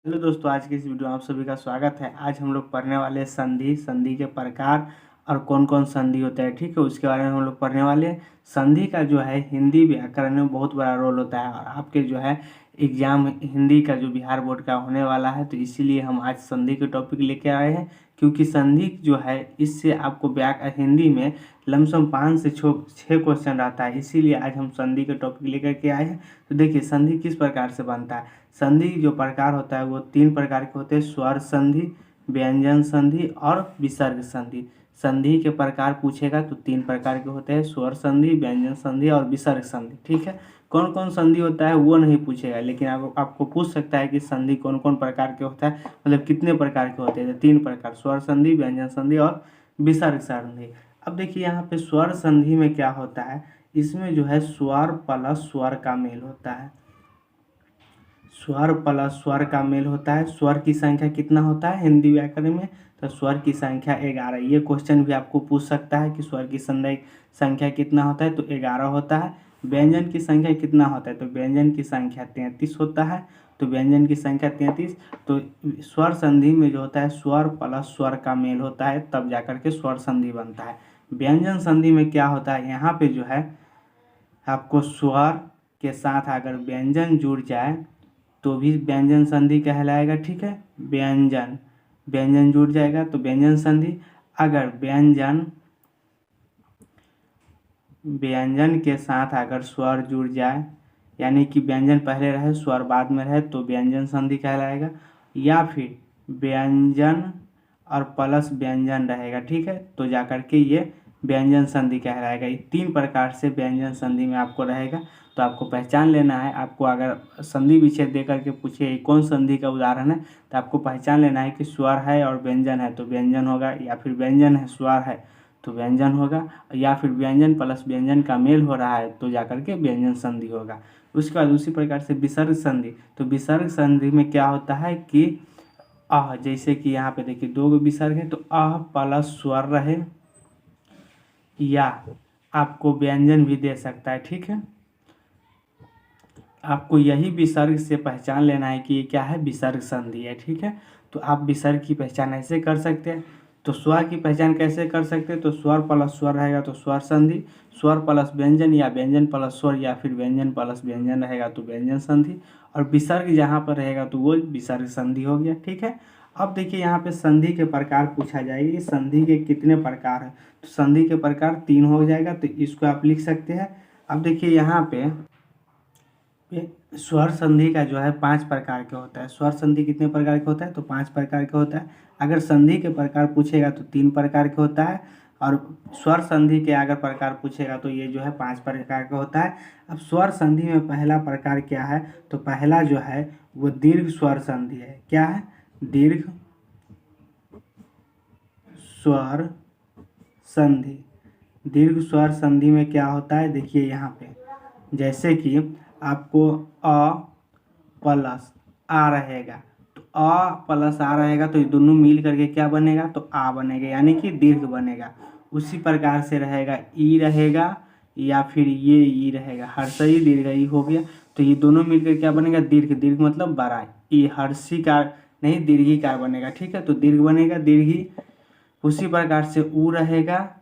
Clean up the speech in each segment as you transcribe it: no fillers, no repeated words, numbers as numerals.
Hello दोस्तों, आज की इस वीडियो में आप सभी का स्वागत है। आज हम लोग पढ़ने वाले हैं संधि के प्रकार और कौन कौन संधि होता है। ठीक है, उसके बारे में हम लोग पढ़ने वाले हैं। संधि का जो है हिंदी व्याकरण में बहुत बड़ा रोल होता है और आपके जो है एग्जाम हिंदी का जो बिहार बोर्ड का होने वाला है, तो इसीलिए हम आज संधि के टॉपिक लेके आए हैं। क्योंकि संधि जो है इससे आपको हिंदी में लमसम 5 से 6 क्वेश्चन रहता है, इसीलिए आज हम संधि के टॉपिक लेकर के आए हैं। तो देखिए संधि किस प्रकार से बनता है। संधि जो प्रकार होता है वो 3 प्रकार के होते हैं: स्वर संधि, व्यंजन संधि और विसर्ग संधि। संधि के प्रकार पूछेगा तो 3 प्रकार के होते हैं: स्वर संधि, व्यंजन संधि और विसर्ग संधि। ठीक है, कौन कौन संधि होता है वो नहीं पूछेगा, लेकिन आपको पूछ सकता है कि संधि कौन कौन प्रकार के होता है, मतलब कितने प्रकार के होते हैं। 3 प्रकार: स्वर संधि, व्यंजन संधि और विसर्ग संधि। अब देखिए यहाँ पे स्वर संधि में क्या होता है, इसमें जो है स्वर प्लस स्वर का मेल होता है। स्वर प्लस स्वर का मेल होता है। स्वर की संख्या कितना होता है हिंदी व्याकरण में, तो स्वर की संख्या 11। ये क्वेश्चन भी आपको पूछ सकता है कि स्वर की संख्या कितना होता है, तो 11 होता है। व्यंजन की संख्या कितना होता है, तो व्यंजन की संख्या 33 होता है। तो व्यंजन की संख्या 33। तो स्वर संधि में जो होता है स्वर प्लस स्वर का मेल होता है, तब जाकर के स्वर संधि बनता है। व्यंजन संधि में क्या होता है, यहाँ पे जो है आपको स्वर के साथ अगर व्यंजन जुड़ जाए तो भी व्यंजन संधि कहलाएगा। ठीक है, व्यंजन जुड़ जाएगा तो व्यंजन संधि। अगर व्यंजन के साथ अगर स्वर जुड़ जाए, यानी कि व्यंजन पहले रहे स्वर बाद में रहे, तो व्यंजन संधि कहलाएगा। या फिर व्यंजन और प्लस व्यंजन रहेगा, ठीक है, तो जाकर के ये व्यंजन संधि कहलाएगा। ये 3 प्रकार से व्यंजन संधि में आपको रहेगा, तो आपको पहचान लेना है। आपको अगर संधि विच्छेद दे करके पूछे कौन संधि का उदाहरण है, तो आपको पहचान लेना है कि स्वर है और व्यंजन है तो व्यंजन होगा, या फिर व्यंजन है स्वर है तो व्यंजन होगा, या फिर व्यंजन प्लस व्यंजन का मेल हो रहा है तो जाकर के व्यंजन संधि होगा। उसके बाद उसी प्रकार से विसर्ग संधि। तो विसर्ग संधि में क्या होता है कि जैसे कि यहाँ पे देखिए 2 विसर्ग है, तो प्लस स्वर रहे, या आपको व्यंजन भी दे सकता है। ठीक है, आपको यही विसर्ग से पहचान लेना है कि ये क्या है, विसर्ग संधि है। ठीक है, तो आप विसर्ग की पहचान ऐसे कर सकते हैं। तो स्वर की पहचान कैसे कर सकते हैं, तो स्वर प्लस स्वर रहेगा तो स्वर संधि, स्वर प्लस व्यंजन या व्यंजन प्लस स्वर या फिर व्यंजन प्लस व्यंजन रहेगा तो व्यंजन संधि, और विसर्ग जहाँ पर रहेगा तो वो विसर्ग संधि हो गया। ठीक है, अब देखिए यहाँ पे संधि के प्रकार पूछा जाएगा, संधि के कितने प्रकार है, तो संधि के प्रकार 3 हो जाएगा, तो इसको आप लिख सकते हैं। अब देखिए यहाँ पे स्वर संधि का जो है 5 प्रकार के होता है। स्वर संधि कितने प्रकार के होता है, तो 5 प्रकार के होता है। अगर संधि के प्रकार पूछेगा तो 3 प्रकार के होता है, और स्वर संधि के अगर प्रकार पूछेगा तो ये जो है 5 प्रकार का होता है। अब स्वर संधि में पहला प्रकार क्या है, तो पहला जो है वो दीर्घ स्वर संधि है। क्या है, दीर्घ स्वर संधि। दीर्घ स्वर संधि में क्या होता है, देखिए यहाँ पे जैसे कि आपको अ प्लस आ रहेगा, तो अ प्लस आ रहेगा तो ये दोनों मिल करके क्या बनेगा, तो आ बनेगा, यानी कि दीर्घ बनेगा। उसी प्रकार से रहेगा ई रहेगा, या फिर ये ई रहेगा, हर्षई दीर्घ ई हो गया, तो ये दोनों मिलकर क्या बनेगा, दीर्घ। दीर्घ मतलब बड़ा, ई हर्षिकार नहीं दीर्घिकार बनेगा। ठीक है, तो दीर्घ बनेगा, दीर्घी। उसी प्रकार से ऊ रहेगा,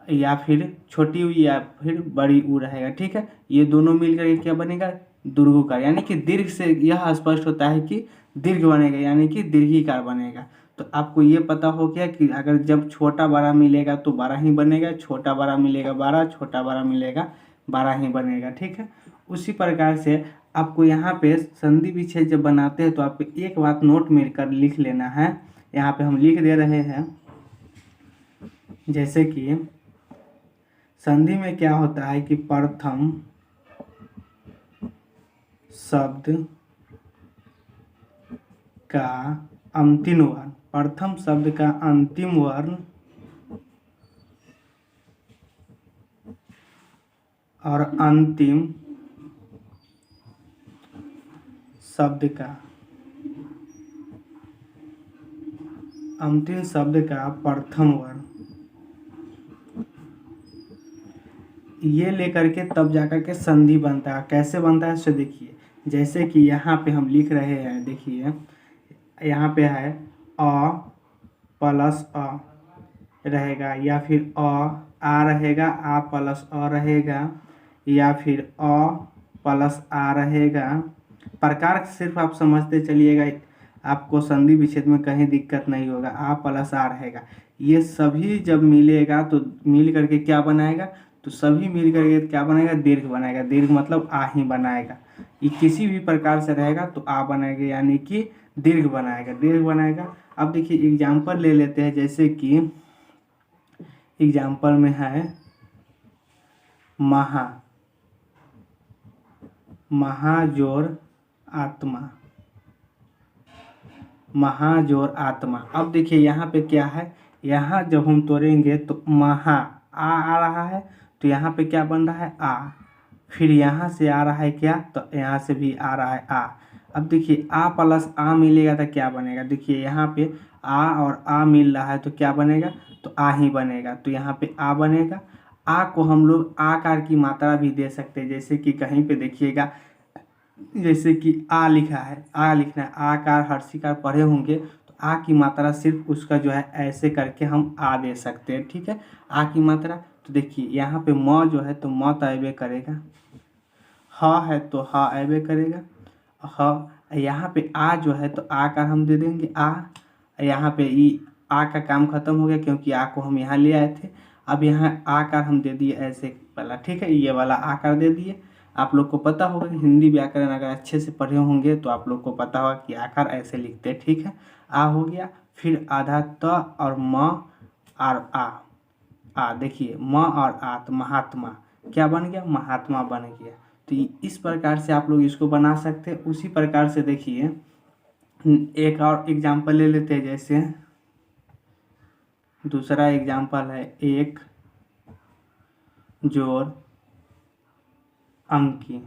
या फिर छोटी ऊ या फिर बड़ी ऊ रहेगा। ठीक है, ये दोनों मिलकर क्या बनेगा, दीर्घिकार, यानी कि दीर्घ से यह स्पष्ट होता है कि दीर्घ बनेगा, यानी कि दीर्घिकार बनेगा। तो आपको ये पता हो गया कि अगर जब छोटा बड़ा मिलेगा तो बड़ा ही बनेगा, छोटा बड़ा मिलेगा बड़ा, छोटा बड़ा मिलेगा बड़ा ही बनेगा। ठीक है, उसी प्रकार से आपको यहाँ पे संधि विच्छेद जब बनाते हैं तो आपको एक बात नोट में कर लिख लेना है। यहाँ पे हम लिख दे रहे हैं, जैसे कि संधि में क्या होता है कि प्रथम शब्द का अंतिम वर्ण, प्रथम शब्द का अंतिम वर्ण और अंतिम शब्द का प्रथम वर्ण, ये लेकर के तब जाकर के संधि बनता है। कैसे बनता है, सो देखिए जैसे कि यहाँ पे हम लिख रहे हैं, देखिए यहाँ पे है अ प्लस अ रहेगा, या फिर आ रहेगा, आ प्लस अ रहेगा, या फिर अ प्लस आ रहेगा। प्रकार सिर्फ आप समझते चलिएगा, आपको संधि विच्छेद में कहीं दिक्कत नहीं होगा। आ प्लस आ रहेगा, ये सभी जब मिलेगा तो मिल करके क्या बनाएगा, तो सभी मिल करके क्या बनाएगा, दीर्घ बनाएगा। दीर्घ मतलब आ ही बनाएगा। ये किसी भी प्रकार से रहेगा तो आ बनाएगा, यानी कि दीर्घ बनाएगा, दीर्घ बनाएगा। अब देखिए एग्जाम्पल ले लेते हैं, जैसे कि एग्जाम्पल में है महा, महाजोर आत्मा, महाजोर आत्मा। अब देखिए यहाँ पे क्या है, यहाँ जब हम तोड़ेंगे तो महा आ रहा है, तो यहाँ पे क्या बन रहा है, आ। फिर यहाँ से आ रहा है क्या, तो यहाँ से भी आ रहा है आ। अब देखिए आ प्लस आ मिलेगा तो क्या बनेगा, देखिए यहाँ पे आ और आ मिल रहा है तो क्या बनेगा, तो आ ही बनेगा। तो यहाँ पे आ बनेगा। आ को हम लोग आकार की मात्रा भी दे सकते हैं, जैसे कि कहीं पे देखिएगा, जैसे कि आ लिखा है, आ लिखना है, आकार हर्षिकार पढ़े होंगे, तो आ की मात्रा सिर्फ उसका जो है ऐसे करके हम आ दे सकते हैं, ठीक है। आ की मात्रा, तो देखिए यहाँ पे म जो है तो म तो अबे करेगा, ह है तो ह अबे करेगा, ह। यहाँ पे आ जो है तो आकार हम दे देंगे आ। यहाँ पे ई आ का काम खत्म हो गया, क्योंकि आ को हम यहाँ ले आए थे। अब यहाँ आकार हम दे दिए ऐसे वाला, ठीक है, ये वाला आकार दे दिए। आप लोग को पता होगा कि हिंदी व्याकरण अगर अच्छे से पढ़े होंगे तो आप लोग को पता होगा कि आकार ऐसे लिखते हैं, ठीक है। आ हो गया, फिर आधा त और म और आ देखिए म और आ, तो महात्मा क्या बन गया, महात्मा बन गया। तो इस प्रकार से आप लोग इसको बना सकते हैं। उसी प्रकार से देखिए एक और एग्जाम्पल ले लेते हैं, जैसे दूसरा एग्जाम्पल है एक जोड़ अंकी,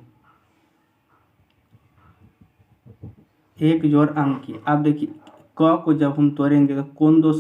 एक जोड़ अंकी। अब देखिए क को जब हम तोड़ेंगे तो कौन दो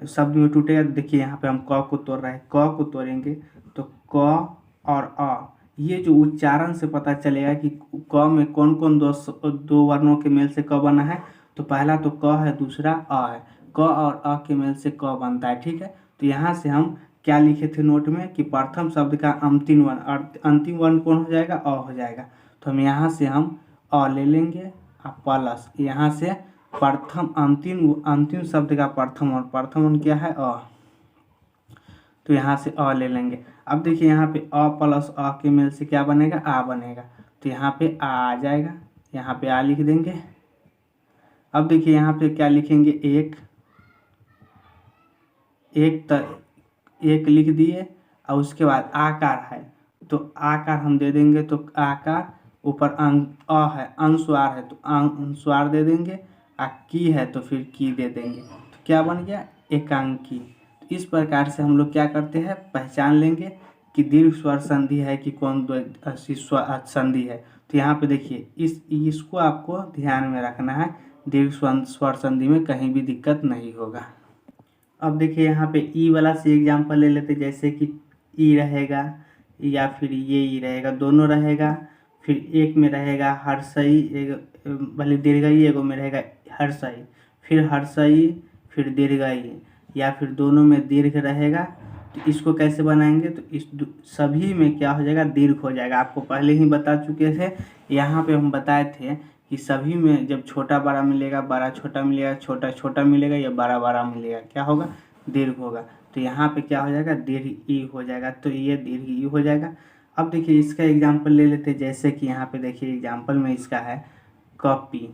शब्द में टूटेगा, देखिए यहाँ पे हम क को तोड़ रहे हैं, क को तोड़ेंगे तो क और अ, ये जो उच्चारण से पता चलेगा कि क में कौन कौन दो वर्णों के मेल से क बना है। तो पहला तो क है, दूसरा अ है, क और अ के मेल से क बनता है, ठीक है। तो यहाँ से हम क्या लिखे थे नोट में कि प्रथम शब्द का अंतिम वर्ण, और अंतिम वर्ण कौन हो जाएगा, अ हो जाएगा। तो हम यहाँ से हम अ ले लेंगे, प्लस यहाँ से प्रथम अंतिम अंतिम शब्द का प्रथम वर्ण, प्रथम वर्ण क्या है, अ। तो यहाँ से अ ले लेंगे। अब देखिए यहाँ पे अ प्लस अ के मेल से क्या बनेगा, आ बनेगा। तो यहाँ पे आ जाएगा, यहाँ पे आ लिख देंगे। अब देखिए यहाँ पे क्या लिखेंगे, एक एक लिख दिए, और उसके बाद आकार है तो आकार हम दे देंगे, तो आकार ऊपर अ है, अनुस्वार है तो अनुस्वार दे देंगे, आ की है तो फिर की दे देंगे। तो क्या बन गया, एकांकी। तो इस प्रकार से हम लोग क्या करते हैं, पहचान लेंगे कि दीर्घ स्वर संधि है कि कौन संधि है। तो यहाँ पे देखिए इसको आपको ध्यान में रखना है, दीर्घ स्वर संधि में कहीं भी दिक्कत नहीं होगा। अब देखिए यहाँ पे ई वाला से एग्जाम्पल ले लेते, जैसे कि ई रहेगा या फिर ये ई रहेगा, दोनों रहेगा। फिर एक में रहेगा हर्षई, एक भले दीर्घई, एगो में रहेगा हर्षई, फिर हर्षई फिर दीर्घई, या फिर दोनों में दीर्घ रहेगा। तो इसको कैसे बनाएंगे, तो इस सभी में क्या हो जाएगा, दीर्घ हो जाएगा। आपको पहले ही बता चुके थे, यहाँ पे हम बताए थे कि सभी में जब छोटा बड़ा मिलेगा, बड़ा छोटा मिलेगा, छोटा छोटा मिलेगा, या बड़ा बड़ा मिलेगा, क्या होगा, दीर्घ होगा। तो यहाँ पे क्या हो जाएगा, दीर्घ ई हो जाएगा, तो ये दीर्घ ई हो जाएगा। अब देखिए इसका एग्जाम्पल ले लेते हैं, जैसे कि यहाँ पे देखिए एग्जाम्पल में इसका है कॉपी,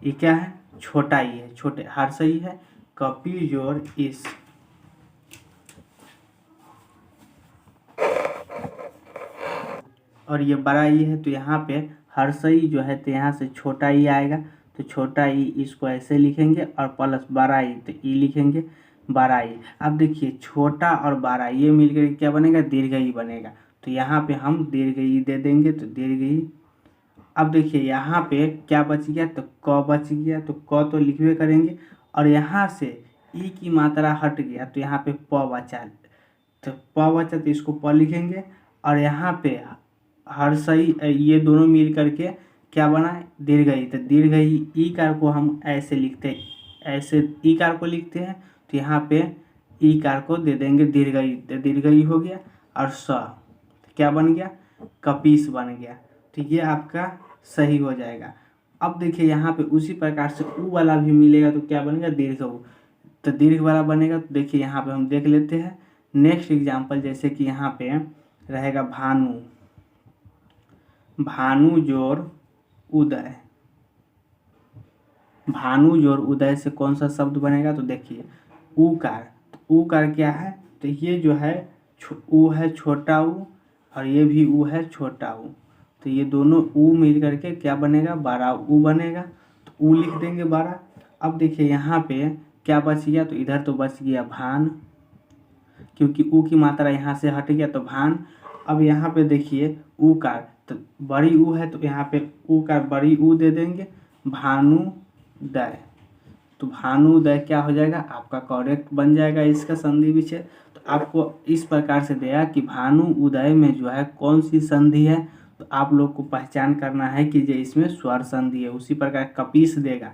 ये क्या है, छोटा ई है, छोटे हर्ष ई है, कॉपी जोड़ इस, और ये बड़ा ई है। तो यहाँ पे हर्षई जो है तो यहाँ से छोटा ई आएगा, तो छोटा ई इसको ऐसे लिखेंगे, और प्लस बड़ा ई तो ई लिखेंगे, बड़ा ई। अब देखिए छोटा और बड़ा ये मिलकर क्या बनेगा, दीर्घ ई बनेगा। तो यहाँ पे हम दीर्घ ई दे देंगे, तो दीर्घ ई। अब देखिए यहाँ पे क्या बच गया, तो क बच गया, तो क तो लिखवे करेंगे, और यहाँ से ई की मात्रा हट गया तो यहाँ पे प बचा, तो प बचा तो इसको प लिखेंगे, और यहाँ पे हर्षई ये दोनों मिल करके क्या बना है, दीर्घई। तो दीर्घई ई कार को हम ऐसे लिखते हैं, ऐसे ई कार को लिखते हैं, तो यहाँ पे ई कार को दे देंगे दीर्घई, तो दीर्घई हो गया। और स क्या बन गया, कपीस बन गया। तो ये आपका सही हो जाएगा। अब देखिए यहाँ पे उसी प्रकार से ऊ वाला भी मिलेगा तो क्या बनेगा, दीर्घ ऊ। तो दीर्घ वाला बनेगा। तो देखिए यहाँ पे हम देख लेते हैं नेक्स्ट एग्जाम्पल, जैसे कि यहाँ पे रहेगा भानु, भानु जोड़ उदय। भानु जोड़ उदय से कौन सा शब्द बनेगा, तो देखिए ऊकार। तो ऊकार क्या है, तो ये जो है ऊ है छोटा ऊ, और ये भी ऊ है छोटा ऊ। तो ये दोनों ऊ मिल करके क्या बनेगा, बड़ा ऊ बनेगा। तो ऊ लिख देंगे बड़ा। अब देखिए यहाँ पे क्या बच गया, तो इधर तो बच गया भान, क्योंकि ऊ की मात्रा यहाँ से हट गया तो भान। अब यहाँ पे देखिए ऊ कार, तो बड़ी ऊ है तो यहाँ पे ऊ कार बड़ी ऊ दे देंगे, भानुदय। तो भानुदय क्या हो जाएगा, आपका करेक्ट बन जाएगा इसका संधि विच्छेद। तो आपको इस प्रकार से दिया कि भानु उदय में जो है कौन सी संधि है, तो आप लोग को पहचान करना है कि जो इसमें स्वर संधि है। उसी प्रकार कपीस देगा,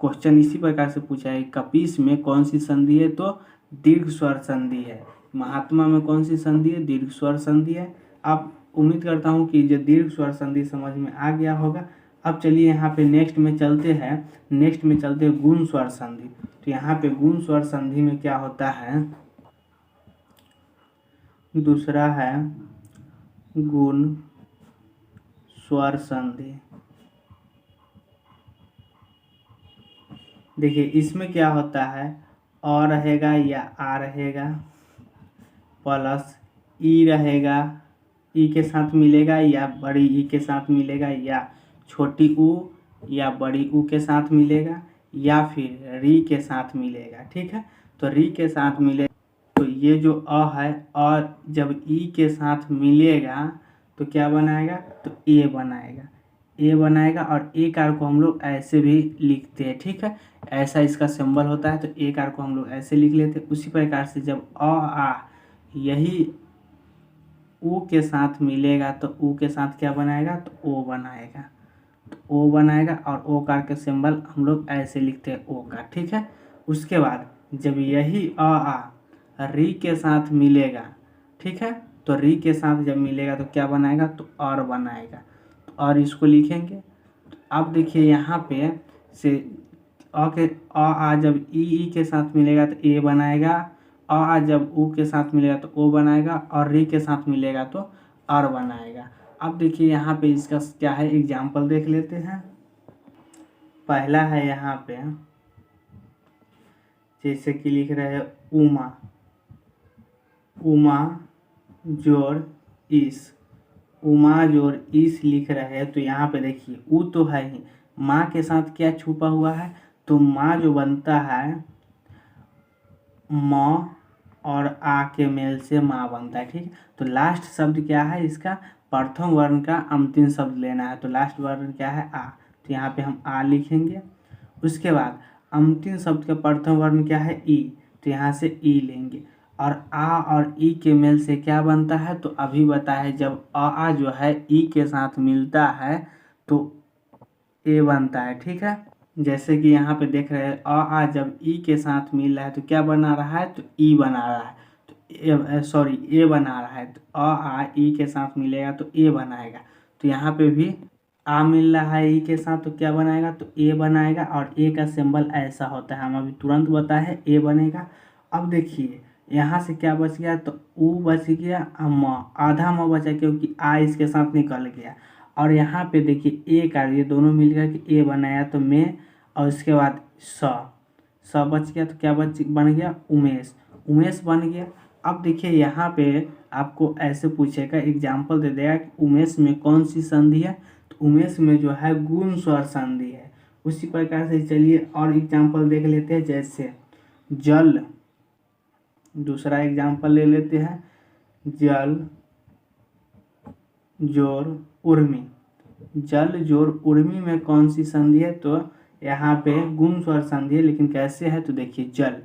क्वेश्चन इसी प्रकार से पूछा है, कपीस में कौन सी संधि है, तो दीर्घ स्वर संधि है। महात्मा में कौन सी संधि है, दीर्घ स्वर संधि है। आप उम्मीद करता हूँ कि जो दीर्घ स्वर संधि समझ में आ गया होगा। अब चलिए यहाँ पे नेक्स्ट में चलते हैं गुण स्वर संधि। तो यहाँ पे गुण स्वर संधि में क्या होता है, दूसरा है गुण स्वर संधि। देखिए इसमें क्या होता है, अ रहेगा या आ रहेगा, प्लस ई रहेगा, ई के साथ मिलेगा या बड़ी ई के साथ मिलेगा, या छोटी ऊ या बड़ी ऊ के साथ मिलेगा, या फिर री के साथ मिलेगा। ठीक है, तो री के साथ मिलेगा तो ये जो अ है, और जब ई के साथ मिलेगा तो क्या बनाएगा, तो ए बनाएगा, ए बनाएगा। और ए कार को हम लोग ऐसे भी लिखते हैं। ठीक है, ऐसा इसका सिंबल होता है, तो ए कार को हम लोग ऐसे लिख लेते हैं। उसी प्रकार से जब अ आ यही ऊ के साथ मिलेगा तो ऊ के साथ क्या बनाएगा, तो ओ बनाएगा, तो ओ बनाएगा। और ओ कार के सिंबल हम लोग ऐसे लिखते हैं, ओ कार। ठीक है, उसके बाद जब यही अ आ री के साथ मिलेगा, ठीक है, तो री के साथ जब मिलेगा तो क्या बनाएगा, तो और बनाएगा। तो और इसको लिखेंगे। तो अब देखिए यहाँ पे से अ आ जब ई के साथ मिलेगा तो ए बनाएगा, आ जब ऊ के साथ मिलेगा तो ओ बनाएगा, और री के साथ मिलेगा तो और बनाएगा। अब देखिए यहाँ पे इसका क्या है, एग्जाम्पल देख लेते हैं। पहला है यहाँ पे जैसे कि लिख रहे हैं उमा, उमा जोड़ इस, उमा जोड़ इस लिख रहे हैं। तो यहाँ पे देखिए ऊ तो है ही, माँ के साथ क्या छुपा हुआ है, तो माँ जो बनता है म और आ के मेल से माँ बनता है। ठीक, तो लास्ट शब्द क्या है इसका, प्रथम वर्ण का अंतिम शब्द लेना है। तो लास्ट वर्ण क्या है, आ। तो यहाँ पे हम आ लिखेंगे। उसके बाद अंतिम शब्द का प्रथम वर्ण क्या है, ई। तो यहाँ से ई लेंगे। और आ और ई के मेल से क्या बनता है, तो अभी बताया जब आ जो है ई के साथ मिलता है तो ए बनता है। ठीक है, जैसे कि यहाँ पे देख रहे हैं आ जब ई के साथ मिल रहा है तो क्या बना रहा है, तो ई बना रहा है। तो ए बना रहा है। तो आ ई के साथ मिलेगा तो ए बनाएगा। तो यहाँ पे भी आ मिल रहा है ई के साथ तो क्या बनाएगा, तो ए बनाएगा। और ए का सिंबल ऐसा होता है, हम अभी तुरंत बताए, ए बनेगा। अब देखिए यहाँ से क्या बच गया, तो ऊ बच गया, म आधा म बचा क्योंकि आ इसके साथ निकल गया। और यहाँ पे देखिए ए का ये दोनों मिलकर के ए बनाया तो मैं, और उसके बाद स बच गया। तो क्या बन गया, उमेश, उमेश बन गया। अब देखिए यहाँ पे आपको ऐसे पूछेगा, एग्जाम्पल दे देगा कि उमेश में कौन सी संधि है, तो उमेश में जो है गुण स्वर संधि है। उसी प्रकार से चलिए और एग्जाम्पल देख लेते हैं, जैसे जल, दूसरा एग्जाम्पल ले लेते हैं, जल जोड़ उर्मी। जल जोड़ उर्मी में कौन सी संधि है, तो यहाँ पे गुण स्वर संधि है, लेकिन कैसे है, तो देखिए जल,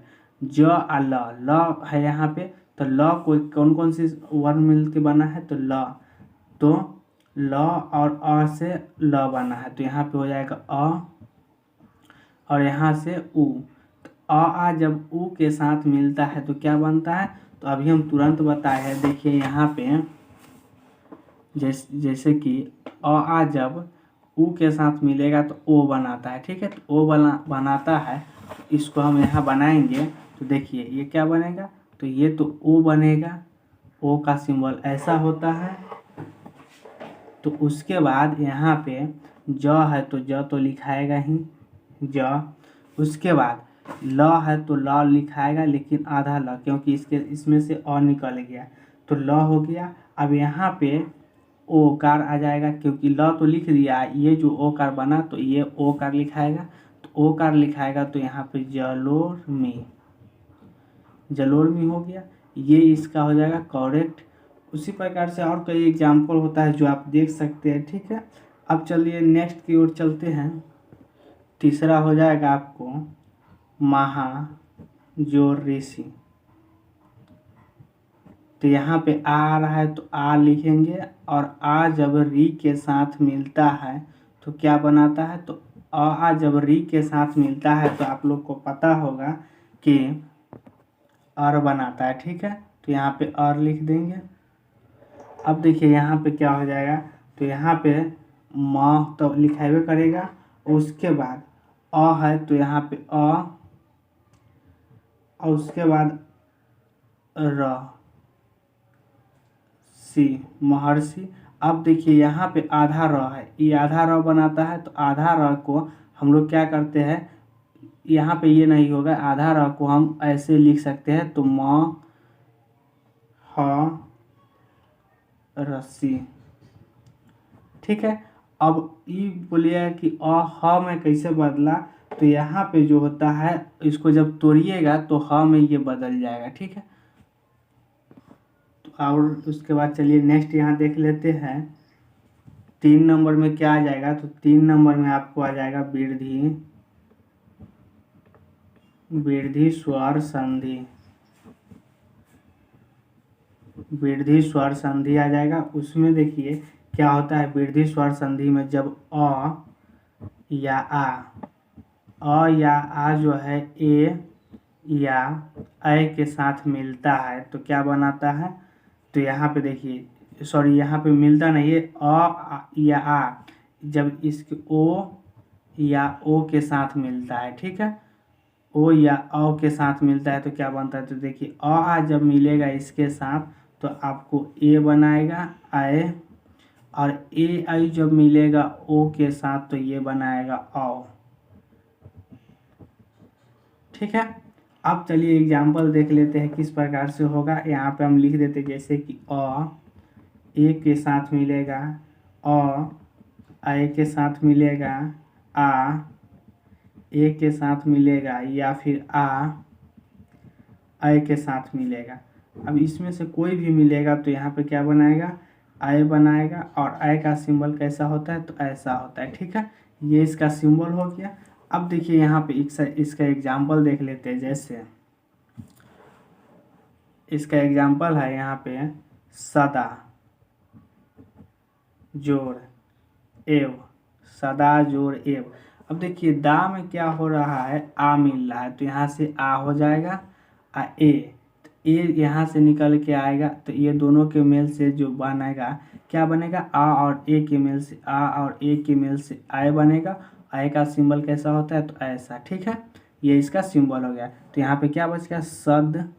ज आ ल है यहाँ पे। तो ल को कौन कौन सी वर्ण मिल के बना है, तो ल, तो ल और अ से ल बना है, तो यहाँ पे हो जाएगा अ, और यहाँ से उ। तो आ जब उ के साथ मिलता है तो क्या बनता है, तो अभी हम तुरंत बताए हैं। देखिए यहाँ पे जैसे कि आ जब उ के साथ मिलेगा तो ओ बनाता है, ठीक है। तो ओ बनाता है, तो इसको हम यहाँ बनाएंगे तो देखिए ये क्या बनेगा, तो ये तो ओ बनेगा, ओ का सिंबल ऐसा होता है। तो उसके बाद यहाँ पे ज है तो ज तो लिखाएगा ही ज। उसके बाद ल है तो ल लिखाएगा, लेकिन आधा ल, क्योंकि इसमें से अ निकल गया तो ल हो गया। अब यहाँ पे ओ कार आ जाएगा, क्योंकि ल तो लिख दिया, ये जो ओ कार बना तो ये ओ कार लिखाएगा। तो ओ कार लिखाएगा तो यहाँ पे जलोर्मी हो गया, ये इसका हो जाएगा करेक्ट। उसी प्रकार से और कई एग्जाम्पल होता है जो आप देख सकते हैं, ठीक है। अब चलिए नेक्स्ट की ओर चलते हैं। तीसरा हो जाएगा आपको महाजोर ऋषि। तो यहाँ पे आ रहा है तो आ लिखेंगे, और आ जब री के साथ मिलता है तो क्या बनाता है, तो आ जब री के साथ मिलता है तो आप लोग को पता होगा कि अर बनाता है, ठीक है। तो यहाँ पे अर लिख देंगे। अब देखिए यहाँ पे क्या हो जाएगा, तो यहाँ पे म तो लिखावे करेगा, उसके बाद अ है तो यहाँ पे अ, और उसके बाद र सी महर्षि। अब देखिए यहाँ पे आधा र है, ये आधा र बनाता है, तो आधा र को हम लोग क्या करते हैं, यहाँ पे ये नहीं होगा, आधा र को हम ऐसे लिख सकते हैं, तो म ह रस्सी, ठीक है। अब ये बोलिए कि अ ह में कैसे बदला, तो यहाँ पे जो होता है इसको जब तोड़िएगा तो ह में ये बदल जाएगा, ठीक है। तो और उसके बाद चलिए नेक्स्ट यहाँ देख लेते हैं। 3 नंबर में क्या आ जाएगा, तो 3 नंबर में आपको आ जाएगा वृद्धि स्वर संधि। वृद्धि स्वर संधि आ जाएगा। उसमें देखिए क्या होता है, वृद्धि स्वर संधि में जब अ या आ जो है ए या ऐ के साथ मिलता है तो क्या बनाता है, तो यहाँ पे देखिए, सॉरी यहाँ पे मिलता नहीं है, या आ जब इसके ओ या ओ के साथ मिलता है, ठीक है। ओ या औ के साथ मिलता है तो क्या बनता है, तो देखिए आ जब मिलेगा इसके साथ तो आपको ए बनाएगा आए, और ए आई जब मिलेगा ओ के साथ तो ये बनाएगा औ, ठीक है। अब चलिए एग्जाम्पल देख लेते हैं किस प्रकार से होगा। यहाँ पे हम लिख देते हैं जैसे कि अ ए के साथ मिलेगा अ, आए के साथ मिलेगा आ, ए के साथ मिलेगा, या फिर आय के साथ मिलेगा। अब इसमें से कोई भी मिलेगा तो यहाँ पे क्या बनाएगा, आय बनाएगा, और आय का सिंबल कैसा होता है, तो ऐसा होता है, ठीक है। ये इसका सिंबल हो गया। अब देखिए यहाँ पे इसका एग्जाम्पल देख लेते हैं। जैसे इसका एग्जाम्पल है यहाँ पे सदा जोड़ एव, सदा जोड़ एव। अब देखिए दा में क्या हो रहा है, आ मिल रहा है, तो यहाँ से आ हो जाएगा ए, तो ए यहाँ से निकल के आएगा, तो ये दोनों के मेल से जो बनेगा क्या बनेगा, आ और ए के मेल से आ और ए के मेल से आय बनेगा। आय का सिंबल कैसा होता है, तो ऐसा, ठीक है। ये इसका सिंबल हो गया। तो यहाँ पे क्या बच गया, सद,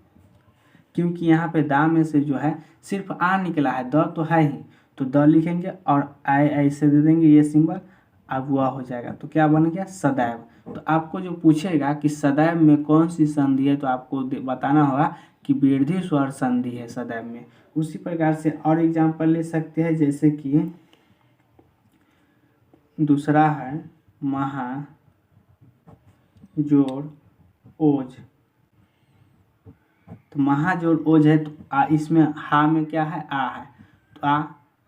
क्योंकि यहाँ पे दा में से जो है सिर्फ आ निकला है, द तो है ही, तो द लिखेंगे और आय ऐसे दे देंगे ये सिंबल, अब वह हो जाएगा। तो क्या बन गया, सदैव। तो आपको जो पूछेगा कि सदैव में कौन सी संधि है, तो आपको बताना होगा कि वृद्धि स्वर संधि है सदैव में। उसी प्रकार से और एग्जाम्पल ले सकते हैं, जैसे कि दूसरा है महा जोड़ ओज। तो महाजोड़ ओज है, तो इसमें हा में क्या है, आ है, तो आ,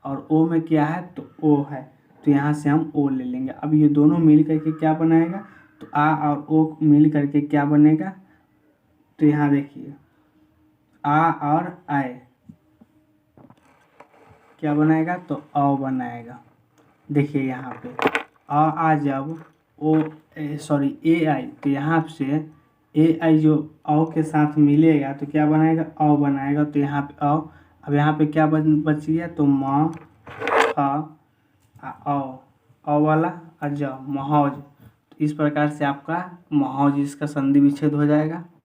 और ओ में क्या है, तो ओ है, तो यहाँ से हम ओ ले लेंगे। अब ये दोनों मिल करके क्या बनाएगा, तो आ और ओ मिल करके क्या बनेगा, तो यहाँ देखिए आ और आय क्या बनाएगा, तो अ बनाएगा। देखिए यहाँ पे अ आ जब ओ सॉरी ए आई, तो यहाँ से ए आई जो अ के साथ मिलेगा तो क्या बनाएगा, अ बनाएगा। तो यहाँ पे अ, अब यहाँ पे क्या बच गया, तो म अ वाला ज, महौज। तो इस प्रकार से आपका महौज इसका संधि विच्छेद हो जाएगा।